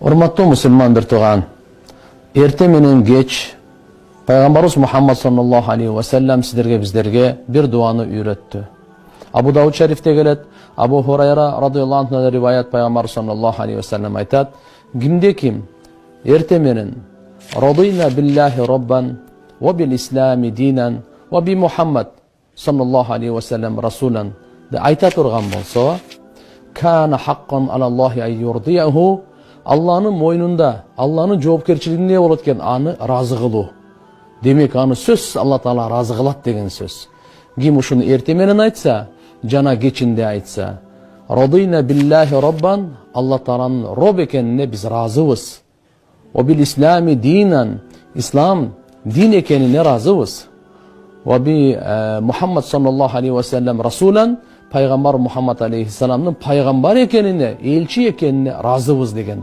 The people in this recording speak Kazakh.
Урматтуу мусулман бир тууган, эрте менен кеч Пайгамбарыбыз Мухаммад саллаллаху алейхи ва саллям биздерге бир дуаны үйрөттү. Абу Дауд шарифте келет, Абу Хурайра радыйаллаху анху риваят Пайгамбар саллаллаху алейхи ва саллям айтат: кимде ким эрте менен радийна биллахи роббан ва бил ислами динан ва би Мухаммад саллаллаху алейхи ва саллям расулан деп айта турган болсо, кана хаккан алаллахи ай юрдияху, Алланын мойнунда, Алланын жоопкерчилигинде болот экен аны разы кылуу. Демек аны сөз Алла Таала разы кылат деген сөз. Ким ушуну эрте менен айтса, жана кечинде айтса, радийна биллахи роббан, Алла Тааланын роб экенине биз разыбыз. Ва бил ислами динан, ислам дин экенине разыбыз. Ва би Мухаммад саллаллаху алейхи ва саллям расулан, Пайгамбар Мухаммад алейхиссаламдын пайгамбар экенине, элчи экенине разыбыз деген.